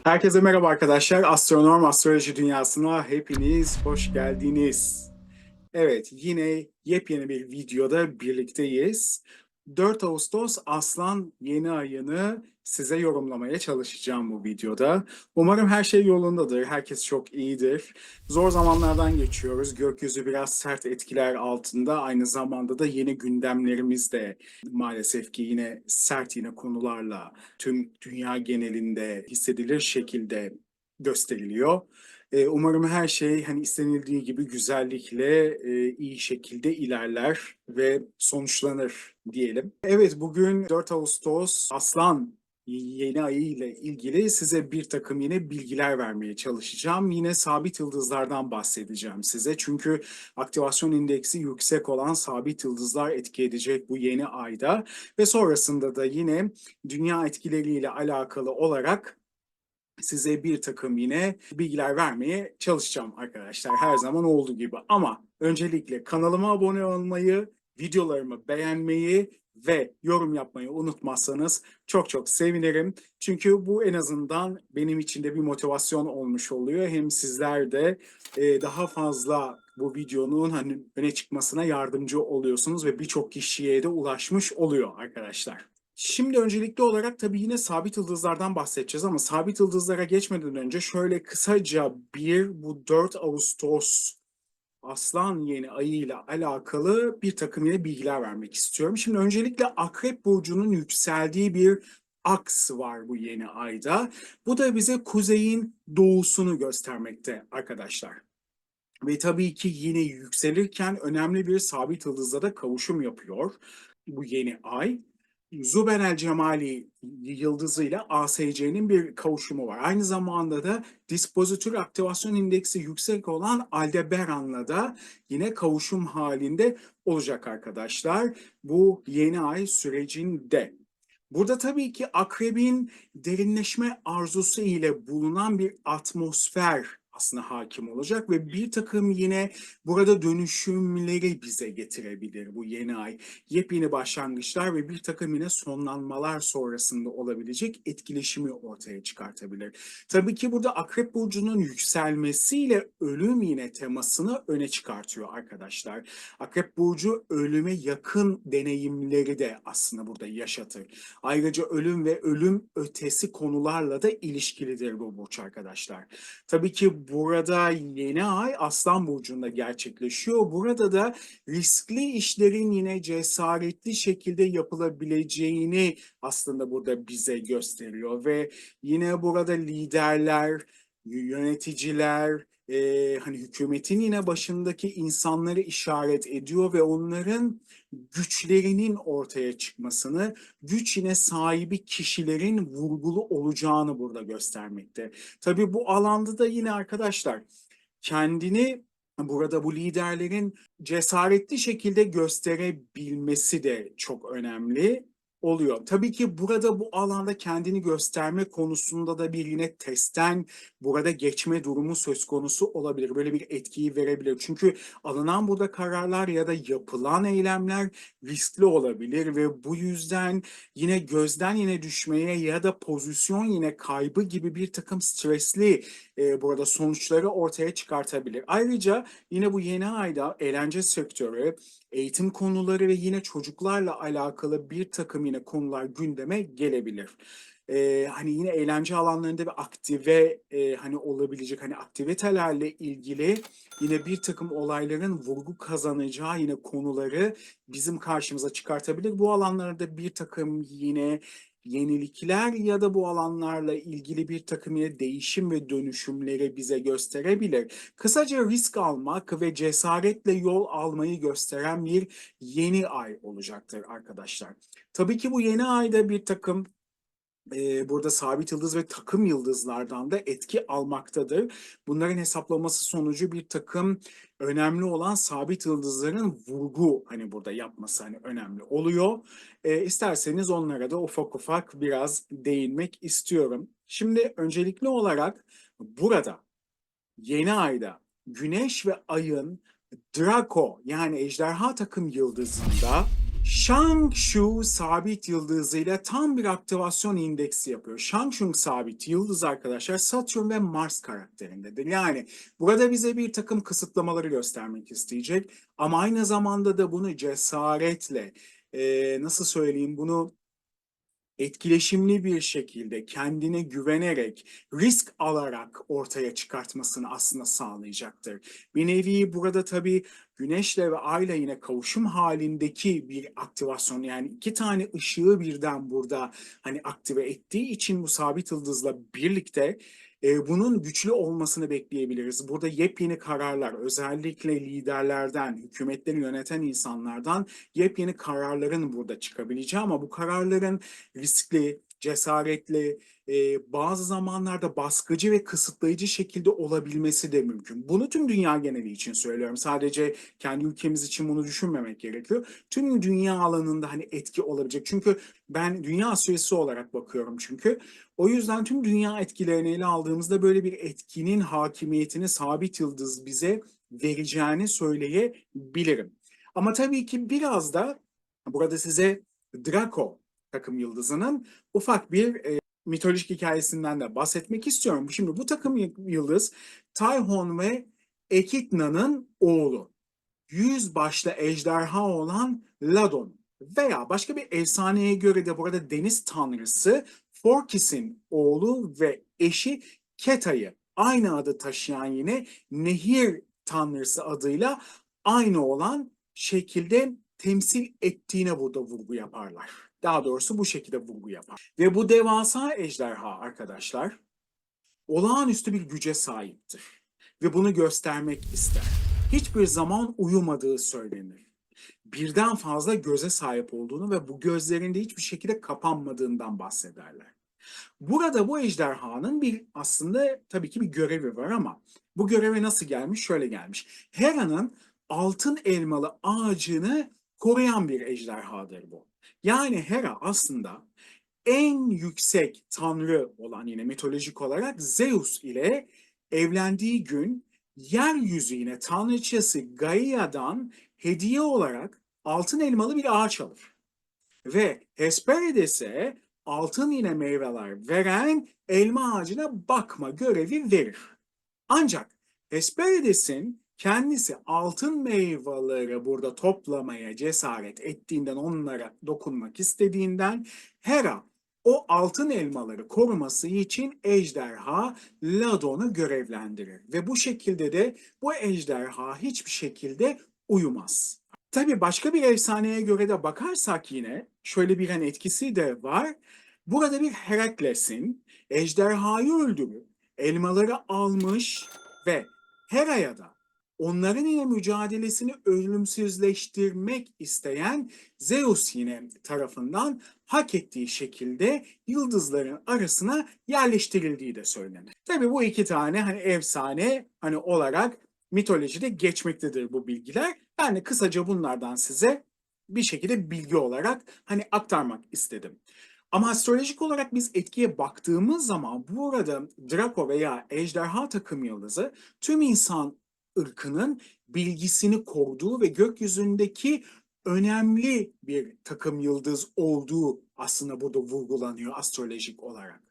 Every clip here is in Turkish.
Herkese merhaba arkadaşlar. Astronom Astroloji Dünyası'na hepiniz hoş geldiniz. Evet, yine yepyeni bir videoda birlikteyiz. 4 Ağustos Aslan yeni ayını size yorumlamaya çalışacağım bu videoda. Umarım her şey yolundadır, herkes çok iyidir. Zor zamanlardan geçiyoruz. Gökyüzü biraz sert etkiler altında. Aynı zamanda da yeni gündemlerimiz de maalesef ki yine sert konularla tüm dünya genelinde hissedilir şekilde gösteriliyor. Umarım her şey hani istenildiği gibi güzellikle iyi şekilde ilerler ve sonuçlanır diyelim. Evet, bugün 4 Ağustos Aslan yeni ayı ile ilgili size bir takım yine bilgiler vermeye çalışacağım. Yine sabit yıldızlardan bahsedeceğim size. Çünkü aktivasyon indeksi yüksek olan sabit yıldızlar etki edecek bu yeni ayda ve sonrasında da yine dünya etkileriyle alakalı olarak size bir takım yine bilgiler vermeye çalışacağım arkadaşlar. Her zaman olduğu gibi. Ama öncelikle kanalıma abone olmayı, videolarımı beğenmeyi ve yorum yapmayı unutmazsanız çok çok sevinirim. Çünkü bu en azından benim için de bir motivasyon olmuş oluyor. Hem sizler de daha fazla bu videonun hani öne çıkmasına yardımcı oluyorsunuz ve birçok kişiye de ulaşmış oluyor arkadaşlar. Şimdi öncelikli olarak tabii yine sabit yıldızlardan bahsedeceğiz ama sabit yıldızlara geçmeden önce şöyle kısaca bu 4 Ağustos Aslan yeni ayı ile alakalı bir takım yine bilgiler vermek istiyorum. Şimdi öncelikle Akrep Burcu'nun yükseldiği bir aks var bu yeni ayda. Bu da bize kuzeyin doğusunu göstermekte arkadaşlar. Ve tabii ki yine yükselirken önemli bir sabit yıldızla da kavuşum yapıyor bu yeni ay. Zuben el Cemali yıldızıyla ASC'nin bir kavuşumu var. Aynı zamanda da dispozitör aktivasyon indeksi yüksek olan Aldebaran'la da yine kavuşum halinde olacak arkadaşlar. Bu yeni ay sürecinde. Burada tabii ki akrebin derinleşme arzusu ile bulunan bir atmosfer aslında hakim olacak ve bir takım yine burada dönüşümleri bize getirebilir bu yeni ay. Yepyeni başlangıçlar ve bir takım yine sonlanmalar sonrasında olabilecek etkileşimi ortaya çıkartabilir. Tabii ki burada Akrep Burcu'nun yükselmesiyle ölüm yine temasını öne çıkartıyor arkadaşlar. Akrep Burcu ölüme yakın deneyimleri de aslında burada yaşatır. Ayrıca ölüm ve ölüm ötesi konularla da ilişkilidir bu burç arkadaşlar. Tabii ki burada yeni ay Aslan Burcu'nda gerçekleşiyor. Burada da riskli işlerin yine cesaretli şekilde yapılabileceğini aslında burada bize gösteriyor ve yine burada liderler, yöneticiler, hani hükümetin yine başındaki insanları işaret ediyor ve onların güçlerinin ortaya çıkmasını, güç yine sahibi kişilerin vurgulu olacağını burada göstermekte. Tabii bu alanda da yine arkadaşlar kendini burada bu liderlerin cesaretli şekilde gösterebilmesi de çok önemli oluyor. Tabii ki burada bu alanda kendini gösterme konusunda da bir yine testten burada geçme durumu söz konusu olabilir. Böyle bir etkiyi verebilir. Çünkü alınan burada kararlar ya da yapılan eylemler riskli olabilir ve bu yüzden yine gözden yine düşmeye ya da pozisyon yine kaybı gibi bir takım stresli burada sonuçları ortaya çıkartabilir. Ayrıca yine bu yeni ayda eğlence sektörü, eğitim konuları ve yine çocuklarla alakalı bir takım yine konular gündeme gelebilir. Hani yine eğlence alanlarında bir aktive hani olabilecek hani aktivitelerle ilgili yine bir takım olayların vurgu kazanacağı yine konuları bizim karşımıza çıkartabilir. Bu alanlarda bir takım yine yenilikler ya da bu alanlarla ilgili bir takım yine değişim ve dönüşümleri bize gösterebilir. Kısaca risk almak ve cesaretle yol almayı gösteren bir yeni ay olacaktır arkadaşlar. Tabii ki bu yeni ayda bir takım burada sabit yıldız ve takım yıldızlardan da etki almaktadır. Bunların hesaplaması sonucu bir takım önemli olan sabit yıldızların vurgu hani burada yapması hani önemli oluyor. İsterseniz onlara da ufak ufak biraz değinmek istiyorum. Şimdi öncelikli olarak burada yeni ayda Güneş ve Ay'ın Draco yani ejderha takım yıldızında Shang-Shu sabit yıldızıyla tam bir aktivasyon indeksi yapıyor. Shang-Shu sabit yıldız arkadaşlar Satürn ve Mars karakterindedir. Yani burada bize bir takım kısıtlamaları göstermek isteyecek ama aynı zamanda da bunu cesaretle, nasıl söyleyeyim, bunu etkileşimli bir şekilde kendine güvenerek, risk alarak ortaya çıkartmasını aslında sağlayacaktır. Bir nevi burada tabii Güneşle ve Ay'la yine kavuşum halindeki bir aktivasyon, yani iki tane ışığı birden burada hani aktive ettiği için bu sabit yıldızla birlikte bunun güçlü olmasını bekleyebiliriz. Burada yepyeni kararlar, özellikle liderlerden, hükümetleri yöneten insanlardan yepyeni kararların burada çıkabileceği ama bu kararların riskli, cesaretli, bazı zamanlarda baskıcı ve kısıtlayıcı şekilde olabilmesi de mümkün. Bunu tüm dünya geneli için söylüyorum. Sadece kendi ülkemiz için bunu düşünmemek gerekiyor. Tüm dünya alanında hani etki olabilecek. Çünkü ben dünya süresi olarak bakıyorum çünkü. O yüzden tüm dünya etkilerini ele aldığımızda böyle bir etkinin hakimiyetini sabit yıldız bize vereceğini söyleyebilirim. Ama tabii ki biraz da burada size Draco takım yıldızının ufak bir mitolojik hikayesinden de bahsetmek istiyorum. Şimdi bu takım yıldız Tyhon ve Echidna'nın oğlu. 100 başlı ejderha olan Ladon veya başka bir efsaneye göre de burada deniz tanrısı Phorkys'in oğlu ve eşi Keta'yı aynı adı taşıyan yine nehir tanrısı adıyla aynı olan şekilde temsil ettiğine burada vurgu yaparlar. Daha doğrusu bu şekilde vurgu yapar. Ve bu devasa ejderha arkadaşlar olağanüstü bir güce sahiptir ve bunu göstermek ister. Hiçbir zaman uyumadığı söylenir. Birden fazla göze sahip olduğunu ve bu gözlerinde hiçbir şekilde kapanmadığından bahsederler. Burada bu ejderhanın bir aslında tabii ki bir görevi var ama bu göreve nasıl gelmiş? Şöyle gelmiş. Hera'nın altın elmalı ağacını koruyan bir ejderhadır bu. Yani Hera aslında en yüksek tanrı olan yine mitolojik olarak Zeus ile evlendiği gün yeryüzü yine tanrıçası Gaia'dan hediye olarak altın elmalı bir ağaç alır. Ve Hesperides'e altın yine meyveler veren elma ağacına bakma görevi verir. Ancak Hesperides'in kendisi altın meyveleri burada toplamaya cesaret ettiğinden, onlara dokunmak istediğinden Hera o altın elmaları koruması için ejderha Ladon'u görevlendirir. Ve bu şekilde de bu ejderha hiçbir şekilde uyumaz. Tabii başka bir efsaneye göre de bakarsak yine şöyle bir etkisi de var. Burada bir Herakles'in ejderhayı öldürüp elmaları almış ve Hera'ya da onların yine mücadelesini ölümsüzleştirmek isteyen Zeus yine tarafından hak ettiği şekilde yıldızların arasına yerleştirildiği de söylenir. Tabii bu iki tane hani efsane hani olarak mitolojide geçmektedir bu bilgiler. Ben de kısaca bunlardan size bir şekilde bilgi olarak hani aktarmak istedim. Ama astrolojik olarak biz etkiye baktığımız zaman burada Draco veya ejderha takım yıldızı tüm insan ırkının bilgisini koruduğu ve gökyüzündeki önemli bir takım yıldız olduğu aslında burada vurgulanıyor astrolojik olarak.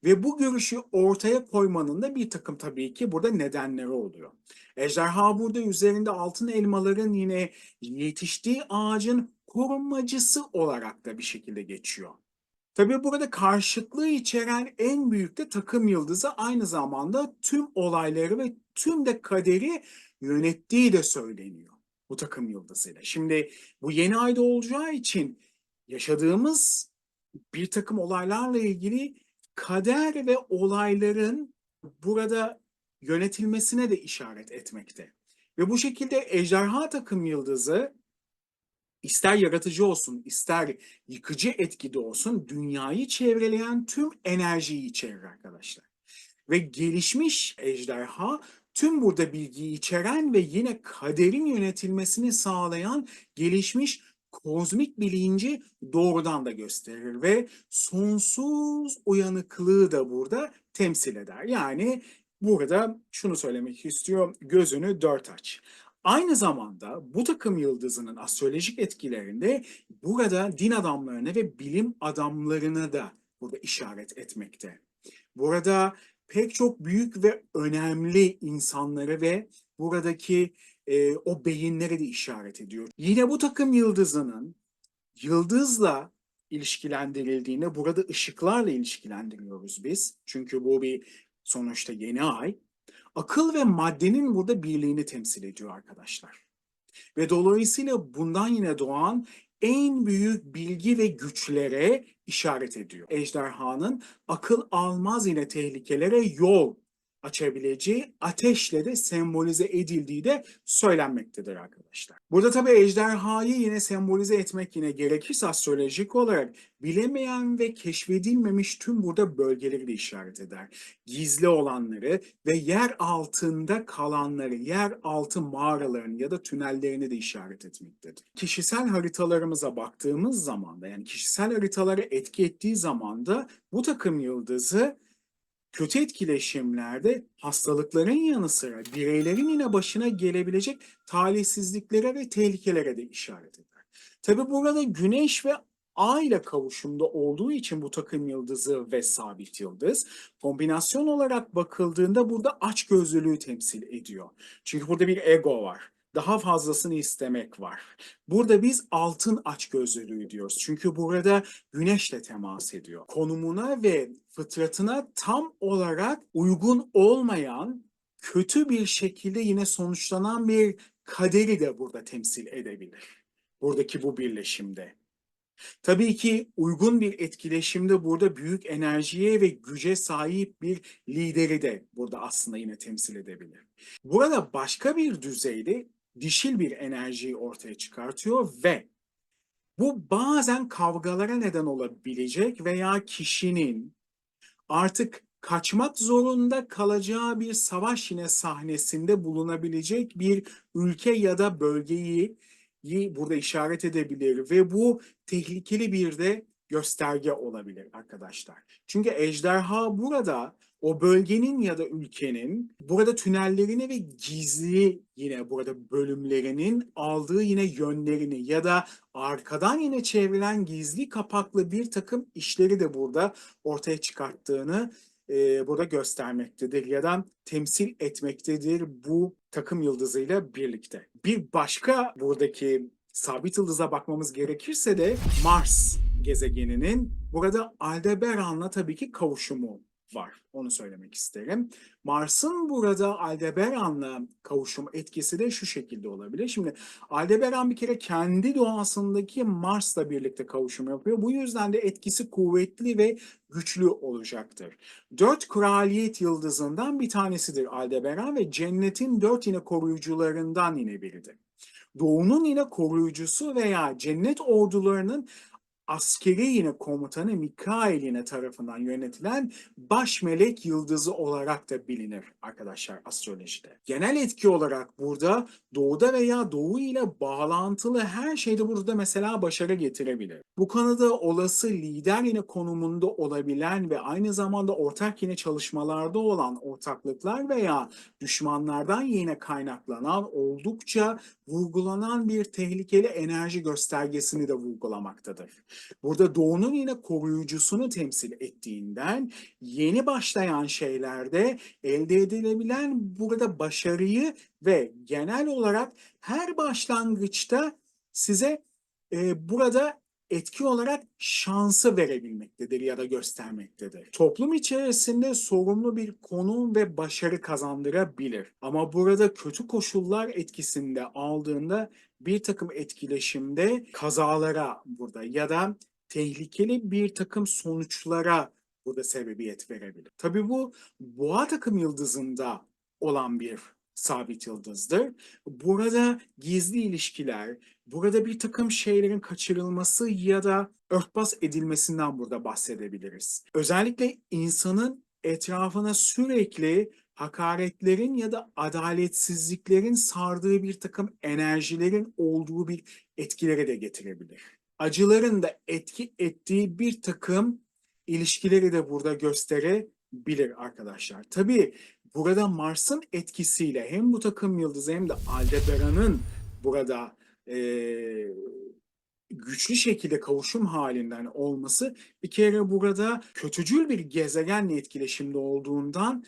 Ve bu görüşü ortaya koymanın da bir takım tabii ki burada nedenleri oluyor. Ejderha burada üzerinde altın elmaların yine yetiştiği ağacın korumacısı olarak da bir şekilde geçiyor. Tabii burada karşıtlığı içeren en büyük de takım yıldızı aynı zamanda tüm olayları ve tüm de kaderi yönettiği de söyleniyor bu takım yıldızıyla. Şimdi bu yeni ayda olacağı için yaşadığımız bir takım olaylarla ilgili kader ve olayların burada yönetilmesine de işaret etmekte. Ve bu şekilde ejderha takım yıldızı ister yaratıcı olsun, ister yıkıcı etkide olsun dünyayı çevreleyen tüm enerjiyi içerir arkadaşlar. Ve gelişmiş ejderha tüm burada bilgiyi içeren ve yine kaderin yönetilmesini sağlayan gelişmiş kozmik bilinci doğrudan da gösterir ve sonsuz uyanıklığı da burada temsil eder. Yani burada şunu söylemek istiyor, gözünü dört aç. Aynı zamanda bu takım yıldızının astrolojik etkilerinde burada din adamlarına ve bilim adamlarına da burada işaret etmekte. Burada pek çok büyük ve önemli insanları ve buradaki o beyinlere de işaret ediyor. Yine bu takım yıldızının yıldızla ilişkilendirildiğinde burada ışıklarla ilişkilendiriyoruz biz. Çünkü bu bir sonuçta yeni ay. Akıl ve maddenin burada birliğini temsil ediyor arkadaşlar. Ve dolayısıyla bundan yine doğan en büyük bilgi ve güçlere işaret ediyor. Ejderhanın akıl almaz yine tehlikelere yol açabileceği ateşle de sembolize edildiği de söylenmektedir arkadaşlar. Burada tabii ejderhayı yine sembolize etmek yine gerekirse astrolojik olarak bilemeyen ve keşfedilmemiş tüm burada bölgeleri de işaret eder. Gizli olanları ve yer altında kalanları, yer altı mağaralarını ya da tünellerini de işaret etmektedir. Kişisel haritalarımıza baktığımız zaman da yani kişisel haritaları etki ettiği zaman da bu takım yıldızı kötü etkileşimlerde hastalıkların yanı sıra bireylerin yine başına gelebilecek talihsizliklere ve tehlikelere de işaret eder. Tabi burada Güneş ve Ay ile kavuşumda olduğu için bu takım yıldızı ve sabit yıldız kombinasyon olarak bakıldığında burada açgözlülüğü temsil ediyor. Çünkü burada bir ego var. Daha fazlasını istemek var. Burada biz altın açgözlülüğü diyoruz. Çünkü burada güneşle temas ediyor. Konumuna ve fıtratına tam olarak uygun olmayan, kötü bir şekilde yine sonuçlanan bir kaderi de burada temsil edebilir. Buradaki bu birleşimde. Tabii ki uygun bir etkileşimde burada büyük enerjiye ve güce sahip bir lideri de burada aslında yine temsil edebilir. Burada başka bir düzeyde dişil bir enerjiyi ortaya çıkartıyor ve bu bazen kavgalara neden olabilecek veya kişinin artık kaçmak zorunda kalacağı bir savaş yine sahnesinde bulunabilecek bir ülke ya da bölgeyi burada işaret edebilir ve bu tehlikeli bir de gösterge olabilir arkadaşlar. Çünkü ejderha burada o bölgenin ya da ülkenin burada tünellerini ve gizli yine burada bölümlerinin aldığı yine yönlerini ya da arkadan yine çevrilen gizli kapaklı bir takım işleri de burada ortaya çıkarttığını burada göstermektedir ya da temsil etmektedir bu takım yıldızıyla birlikte. Bir başka buradaki sabit yıldıza bakmamız gerekirse de Mars gezegeninin burada Aldebaran'la tabii ki kavuşumu var. Onu söylemek isterim. Mars'ın burada Aldebaran'la kavuşum etkisi de şu şekilde olabilir. Şimdi Aldebaran bir kere kendi doğasındaki Mars'la birlikte kavuşum yapıyor. Bu yüzden de etkisi kuvvetli ve güçlü olacaktır. 4 kraliyet yıldızından bir tanesidir Aldebaran ve cennetin 4 yine koruyucularından yine biridir. Doğunun yine koruyucusu veya cennet ordularının askeri yine komutanı Mikail yine tarafından yönetilen baş melek yıldızı olarak da bilinir arkadaşlar astrolojide. Genel etki olarak burada doğuda veya doğu ile bağlantılı her şeyde burada mesela başarı getirebilir. Bu konuda olası lider yine konumunda olabilen ve aynı zamanda ortak yine çalışmalarda olan ortaklıklar veya düşmanlardan yine kaynaklanan oldukça vurgulanan bir tehlikeli enerji göstergesini de vurgulamaktadır. Burada doğunun yine koruyucusunu temsil ettiğinden yeni başlayan şeylerde elde edilebilen burada başarıyı ve genel olarak her başlangıçta size burada etki olarak şansı verebilmektedir ya da göstermektedir. Toplum içerisinde sorumlu bir konum ve başarı kazandırabilir. Ama burada kötü koşullar etkisinde aldığında bir takım etkileşimde kazalara burada ya da tehlikeli bir takım sonuçlara burada sebebiyet verebilir. Tabii bu boğa takım yıldızında olan bir sabit yıldızdır. Burada gizli ilişkiler, burada bir takım şeylerin kaçırılması ya da örtbas edilmesinden burada bahsedebiliriz. Özellikle insanın etrafına sürekli hakaretlerin ya da adaletsizliklerin sardığı bir takım enerjilerin olduğu bir etkilere de getirebilir. Acıların da etki ettiği bir takım ilişkileri de burada gösterebilir arkadaşlar. Tabii burada Mars'ın etkisiyle hem bu takım yıldızı hem de Aldebaran'ın burada güçlü şekilde kavuşum halinden olması bir kere burada kötücül bir gezegenle etkileşimde olduğundan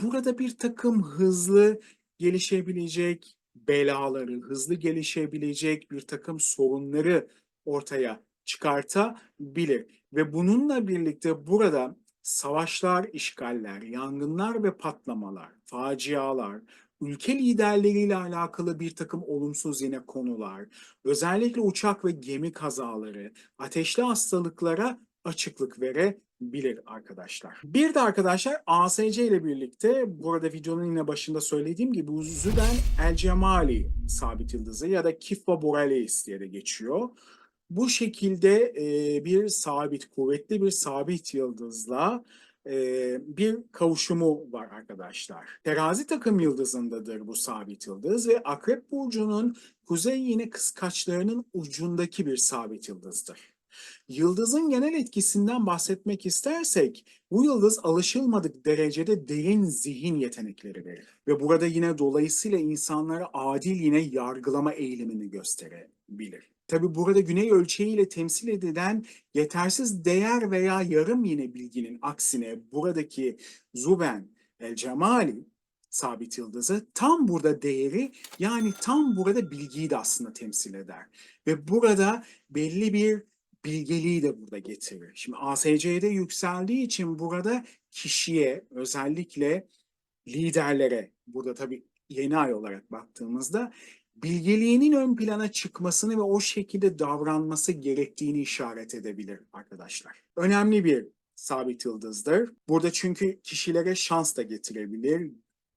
burada bir takım hızlı gelişebilecek belaları, hızlı gelişebilecek bir takım sorunları ortaya çıkartabilir. Ve bununla birlikte burada savaşlar, işgaller, yangınlar ve patlamalar, facialar, ülke liderleriyle alakalı bir takım olumsuz yine konular, özellikle uçak ve gemi kazaları, ateşli hastalıklara açıklık verebilir arkadaşlar. Bir de arkadaşlar ASC ile birlikte burada videonun yine başında söylediğim gibi bu Züben El Cemali sabit yıldızı ya da Kiffa Borealis diye de geçiyor. Bu şekilde bir sabit, kuvvetli bir sabit yıldızla bir kavuşumu var arkadaşlar. Terazi takım yıldızındadır bu sabit yıldız ve Akrep Burcu'nun kuzey yine kıskaçlarının ucundaki bir sabit yıldızdır. Yıldızın genel etkisinden bahsetmek istersek, bu yıldız alışılmadık derecede derin zihin yetenekleri verir. Ve burada yine dolayısıyla insanlara adil yine yargılama eğilimini gösterebilir. Tabi burada güney ölçeğiyle temsil edilen yetersiz değer veya yarım yine bilginin aksine buradaki Zuben el Cemali sabit yıldızı tam burada değeri yani tam burada bilgiyi de aslında temsil eder. Ve burada belli bir bilgeliği de burada getirir. Şimdi ASC'de yükseldiği için burada kişiye özellikle liderlere burada tabii yeni ay olarak baktığımızda bilgeliğinin ön plana çıkmasını ve o şekilde davranması gerektiğini işaret edebilir arkadaşlar. Önemli bir sabit yıldızdır. Burada çünkü kişilere şans da getirebilir,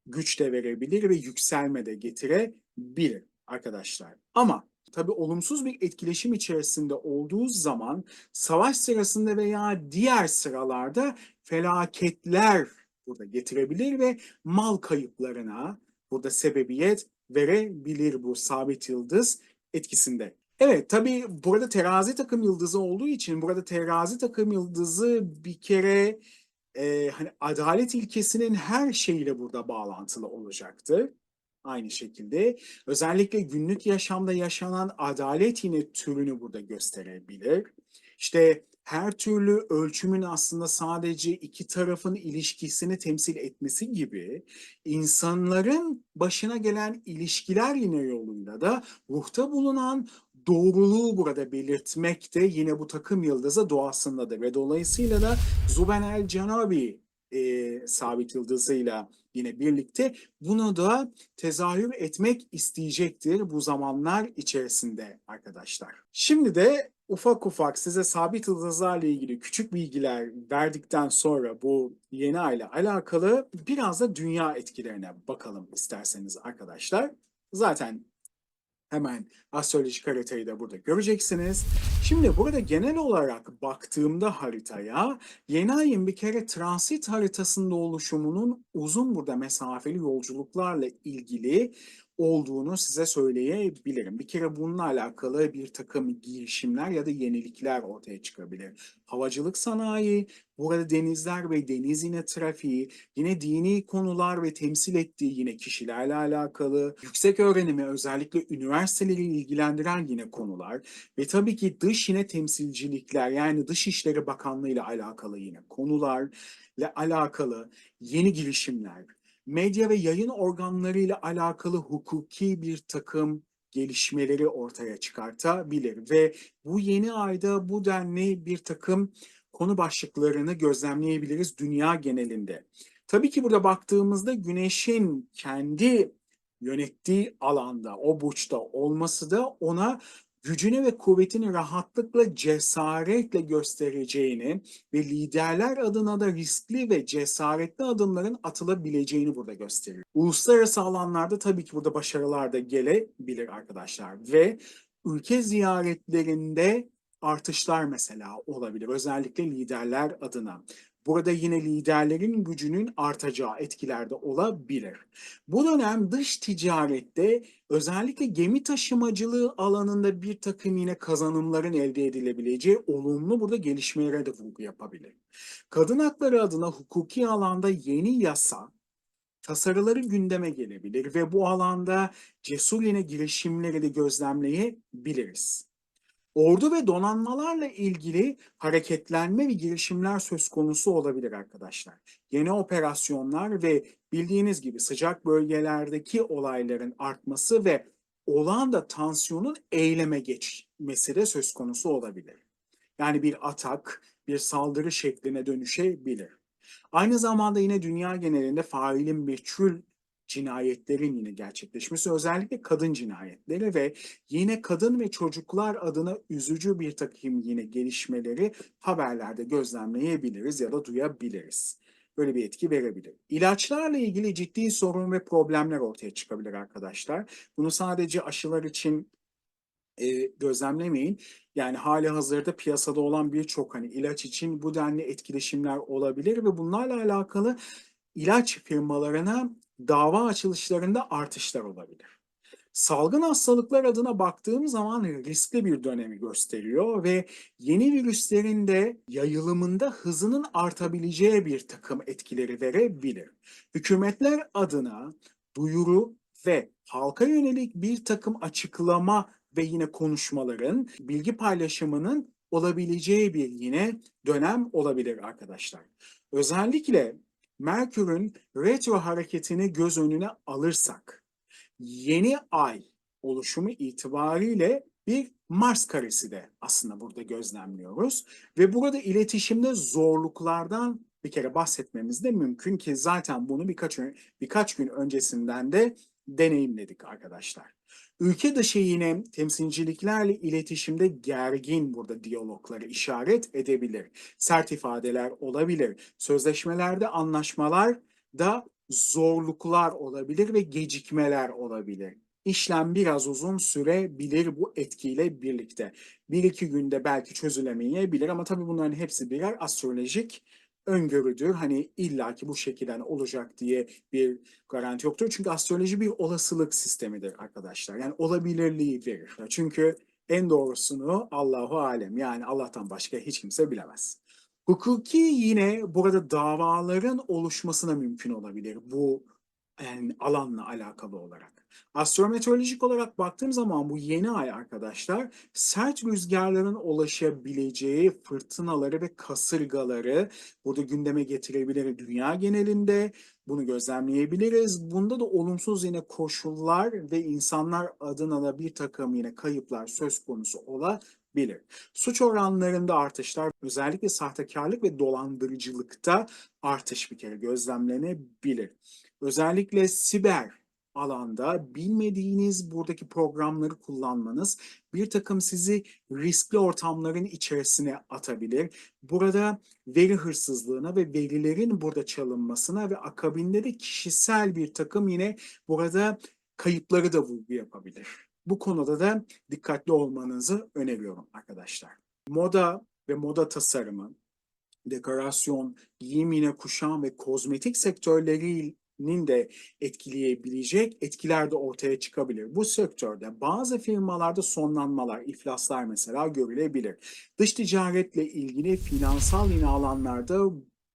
güç de verebilir ve yükselme de getirebilir arkadaşlar. Ama tabii olumsuz bir etkileşim içerisinde olduğu zaman savaş sırasında veya diğer sıralarda felaketler burada getirebilir ve mal kayıplarına burada sebebiyet verebilir bu sabit yıldız etkisinde. Evet tabii burada terazi takım yıldızı olduğu için burada terazi takım yıldızı bir kere hani adalet ilkesinin her şeyiyle burada bağlantılı olacaktır. Aynı şekilde özellikle günlük yaşamda yaşanan adalet yine türünü burada gösterebilir. İşte her türlü ölçümün aslında sadece iki tarafın ilişkisini temsil etmesi gibi insanların başına gelen ilişkiler yine yoluyla da ruhta bulunan doğruluğu burada belirtmek de yine bu takım yıldızı doğasındadır ve dolayısıyla da Zuben el Canabi sabit yıldızıyla yine birlikte bunu da tezahür etmek isteyecektir bu zamanlar içerisinde arkadaşlar. Şimdi de ufak ufak size sabit yıldızlarla ilgili küçük bilgiler verdikten sonra bu yeni ay ile alakalı biraz da dünya etkilerine bakalım isterseniz arkadaşlar. Zaten hemen astrolojik haritayı da burada göreceksiniz. Şimdi burada genel olarak baktığımda haritaya yeni ayın bir kere transit haritasında oluşumunun uzun burada mesafeli yolculuklarla ilgili olduğunu size söyleyebilirim. Bir kere bununla alakalı bir takım girişimler ya da yenilikler ortaya çıkabilir. Havacılık sanayi, burada denizler ve deniz yine trafiği, yine dini konular ve temsil ettiği yine kişilerle alakalı, yüksek öğrenimi özellikle üniversiteleri ilgilendiren yine konular ve tabii ki dış yine temsilcilikler yani Dışişleri Bakanlığı ile alakalı yine konularla alakalı yeni girişimler, medya ve yayın organları ile alakalı hukuki bir takım gelişmeleri ortaya çıkartabilir ve bu yeni ayda bu denli bir takım konu başlıklarını gözlemleyebiliriz dünya genelinde. Tabii ki burada baktığımızda Güneş'in kendi yönettiği alanda, o burçta olması da ona gücünü ve kuvvetini rahatlıkla, cesaretle göstereceğini ve liderler adına da riskli ve cesaretli adımların atılabileceğini burada gösteriyor. Uluslararası alanlarda tabii ki burada başarılar da gelebilir arkadaşlar ve ülke ziyaretlerinde artışlar mesela olabilir. Özellikle liderler adına. Burada yine liderlerin gücünün artacağı etkilerde olabilir. Bu dönem dış ticarette özellikle gemi taşımacılığı alanında bir takım yine kazanımların elde edilebileceği olumlu burada gelişmelere de vurgu yapabilir. Kadın hakları adına hukuki alanda yeni yasa tasarıları gündeme gelebilir ve bu alanda cesur yine girişimleri de gözlemleyebiliriz. Ordu ve donanmalarla ilgili hareketlenme ve girişimler söz konusu olabilir arkadaşlar. Yeni operasyonlar ve bildiğiniz gibi sıcak bölgelerdeki olayların artması ve olağan da tansiyonun eyleme geçmesi de söz konusu olabilir. Yani bir atak, bir saldırı şekline dönüşebilir. Aynı zamanda yine dünya genelinde failin meçhul cinayetlerin yine gerçekleşmesi, özellikle kadın cinayetleri ve yine kadın ve çocuklar adına üzücü bir takım yine gelişmeleri haberlerde gözlemleyebiliriz ya da duyabiliriz. Böyle bir etki verebilir. İlaçlarla ilgili ciddi sorun ve problemler ortaya çıkabilir arkadaşlar. Bunu sadece aşılar için gözlemlemeyin. Yani hali hazırda piyasada olan birçok hani ilaç için bu denli etkileşimler olabilir ve bunlarla alakalı ilaç firmalarına dava açılışlarında artışlar olabilir. Salgın hastalıklar adına baktığım zaman riskli bir dönemi gösteriyor ve yeni virüslerin de yayılımında hızının artabileceği bir takım etkileri verebilir. Hükümetler adına duyuru ve halka yönelik bir takım açıklama ve yine konuşmaların, bilgi paylaşımının olabileceği bir yine dönem olabilir arkadaşlar. Özellikle Merkür'ün retro hareketini göz önüne alırsak, yeni ay oluşumu itibariyle bir Mars karesi de aslında burada gözlemliyoruz. Ve burada iletişimde zorluklardan bir kere bahsetmemiz de mümkün ki zaten bunu birkaç gün öncesinden de deneyimledik arkadaşlar. Ülke dışı yine temsilciliklerle iletişimde gergin burada diyalogları işaret edebilir. Sert ifadeler olabilir. Sözleşmelerde anlaşmalar da zorluklar olabilir ve gecikmeler olabilir. İşlem biraz uzun sürebilir bu etkiyle birlikte. Bir iki günde belki çözülemeyebilir ama tabii bunların hepsi birer astrolojik öngörüdür. Hani illaki bu şekilde olacak diye bir garanti yoktur. Çünkü astroloji bir olasılık sistemidir arkadaşlar. Yani olabilirliği verir. Çünkü en doğrusunu Allahu alem, yani Allah'tan başka hiç kimse bilemez. Hukuki yine burada davaların oluşmasına mümkün olabilir bu yani alanla alakalı olarak. Astrometeorolojik olarak baktığım zaman bu yeni ay arkadaşlar sert rüzgarların ulaşabileceği fırtınaları ve kasırgaları burada gündeme getirebilir dünya genelinde. Bunu gözlemleyebiliriz. Bunda da olumsuz yine koşullar ve insanlar adına da bir takım yine kayıplar söz konusu olabilir. Suç oranlarında artışlar, özellikle sahtekarlık ve dolandırıcılıkta artış bir kere gözlemlenebilir. Özellikle siber alanda bilmediğiniz buradaki programları kullanmanız bir takım sizi riskli ortamların içerisine atabilir. Burada veri hırsızlığına ve verilerin burada çalınmasına ve akabinde de kişisel bir takım yine burada kayıpları da vurgu yapabilir. Bu konuda da dikkatli olmanızı öneriyorum arkadaşlar. Moda ve moda tasarımı, dekorasyon, giyim yine kuşam ve kozmetik sektörlerinin de etkileyebilecek etkiler de ortaya çıkabilir. Bu sektörde bazı firmalarda sonlanmalar, iflaslar mesela görülebilir. Dış ticaretle ilgili finansal yine alanlarda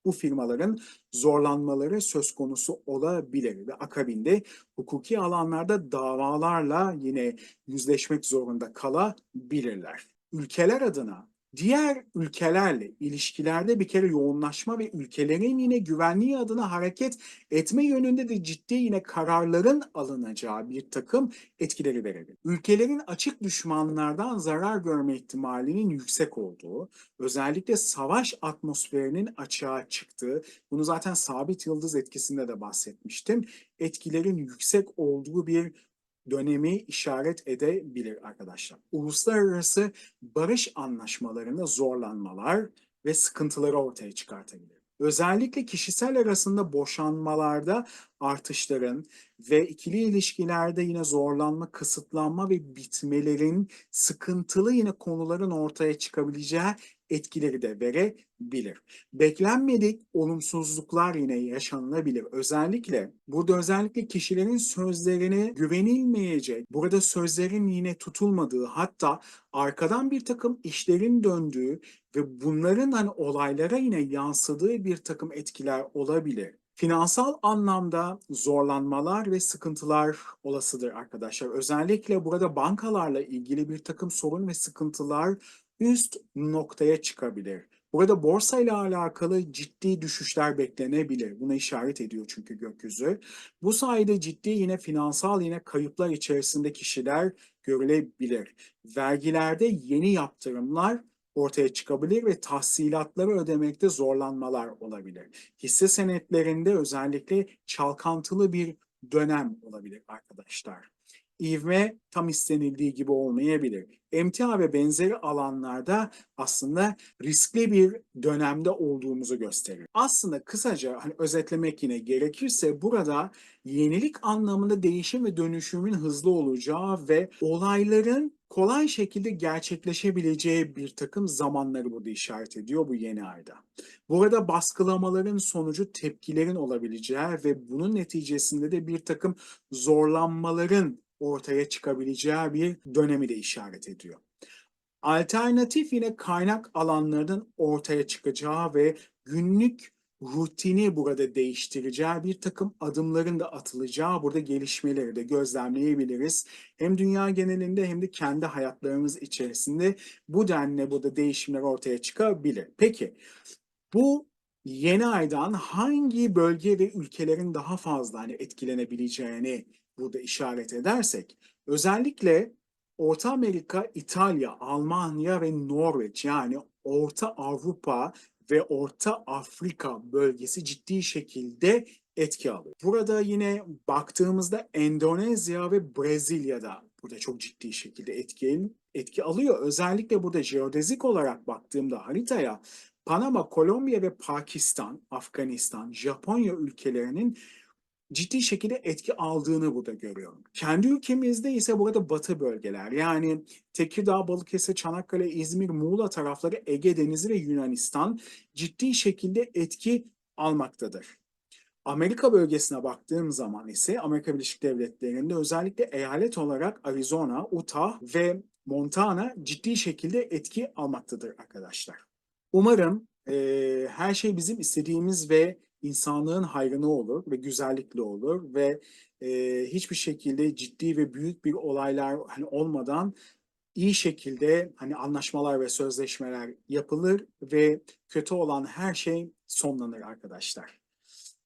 bu firmaların zorlanmaları söz konusu olabilir ve akabinde hukuki alanlarda davalarla yine yüzleşmek zorunda kalabilirler. Ülkeler adına diğer ülkelerle ilişkilerde bir kere yoğunlaşma ve ülkelerin yine güvenliği adına hareket etme yönünde de ciddi yine kararların alınacağı bir takım etkileri verebilir. Ülkelerin açık düşmanlardan zarar görme ihtimalinin yüksek olduğu, özellikle savaş atmosferinin açığa çıktığı, bunu zaten sabit yıldız etkisinde de bahsetmiştim, etkilerin yüksek olduğu bir dönemi işaret edebilir arkadaşlar. Uluslararası barış anlaşmalarında zorlanmalar ve sıkıntıları ortaya çıkartabilir. Özellikle kişisel arasında boşanmalarda artışların ve ikili ilişkilerde yine zorlanma, kısıtlanma ve bitmelerin sıkıntılı yine konuların ortaya çıkabileceği etkileri de verebilir. Beklenmedik olumsuzluklar yine yaşanılabilir. Özellikle kişilerin sözlerine güvenilmeyecek, burada sözlerin yine tutulmadığı, hatta arkadan bir takım işlerin döndüğü ve bunların hani olaylara yine yansıdığı bir takım etkiler olabilir. Finansal anlamda zorlanmalar ve sıkıntılar olasıdır arkadaşlar. Özellikle burada bankalarla ilgili bir takım sorun ve sıkıntılar üst noktaya çıkabilir. Burada borsayla alakalı ciddi düşüşler beklenebilir. Buna işaret ediyor çünkü gökyüzü. Bu sayede ciddi yine finansal yine kayıplar içerisinde kişiler görülebilir. Vergilerde yeni yaptırımlar ortaya çıkabilir ve tahsilatları ödemekte zorlanmalar olabilir. Hisse senetlerinde özellikle çalkantılı bir dönem olabilir arkadaşlar. İvme tam istenildiği gibi olmayabilir. Emtia ve benzeri alanlarda aslında riskli bir dönemde olduğumuzu gösterir. Aslında kısaca özetlemek yine gerekirse burada yenilik anlamında değişim ve dönüşümün hızlı olacağı ve olayların kolay şekilde gerçekleşebileceği bir takım zamanları burada işaret ediyor bu yeni ayda. Burada baskılamaların sonucu tepkilerin olabileceği ve bunun neticesinde de bir takım zorlanmaların ortaya çıkabileceği bir dönemi de işaret ediyor. Alternatif yine kaynak alanlarının ortaya çıkacağı ve günlük rutini burada değiştireceği bir takım adımların da atılacağı burada gelişmeleri de gözlemleyebiliriz. Hem dünya genelinde hem de kendi hayatlarımız içerisinde bu denli burada değişimler ortaya çıkabilir. Peki bu yeni aydan hangi bölge ve ülkelerin daha fazla etkilenebileceğini burada işaret edersek özellikle Orta Amerika, İtalya, Almanya ve Norveç yani Orta Avrupa ve Orta Afrika bölgesi ciddi şekilde etki alıyor. Burada yine baktığımızda Endonezya ve Brezilya'da burada çok ciddi şekilde etki alıyor. Özellikle burada jeodezik olarak baktığımda haritaya Panama, Kolombiya ve Pakistan, Afganistan, Japonya ülkelerinin ciddi şekilde etki aldığını burada görüyorum. Kendi ülkemizde ise burada batı bölgeler yani Tekirdağ, Balıkesir, Çanakkale, İzmir, Muğla tarafları, Ege Denizi ve Yunanistan ciddi şekilde etki almaktadır. Amerika bölgesine baktığım zaman ise Amerika Birleşik Devletleri'nde özellikle eyalet olarak Arizona, Utah ve Montana ciddi şekilde etki almaktadır arkadaşlar. Umarım her şey bizim istediğimiz ve insanlığın hayrına olur ve güzellikle olur ve hiçbir şekilde ciddi ve büyük bir olaylar olmadan iyi şekilde anlaşmalar ve sözleşmeler yapılır ve kötü olan her şey sonlanır arkadaşlar.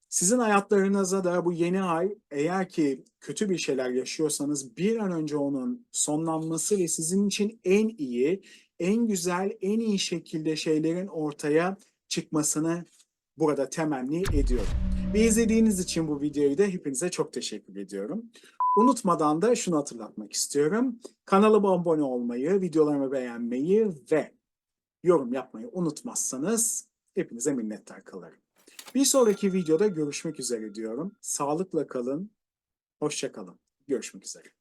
Sizin hayatlarınıza da bu yeni ay eğer ki kötü bir şeyler yaşıyorsanız bir an önce onun sonlanması ve sizin için en iyi, en güzel, en iyi şekilde şeylerin ortaya çıkmasını burada temenni ediyorum. Ve izlediğiniz için bu videoyu da hepinize çok teşekkür ediyorum. Unutmadan da şunu hatırlatmak istiyorum. Kanalıma abone olmayı, videolarımı beğenmeyi ve yorum yapmayı unutmazsanız hepinize minnettar kalırım. Bir sonraki videoda görüşmek üzere diyorum. Sağlıkla kalın, hoşça kalın. Görüşmek üzere.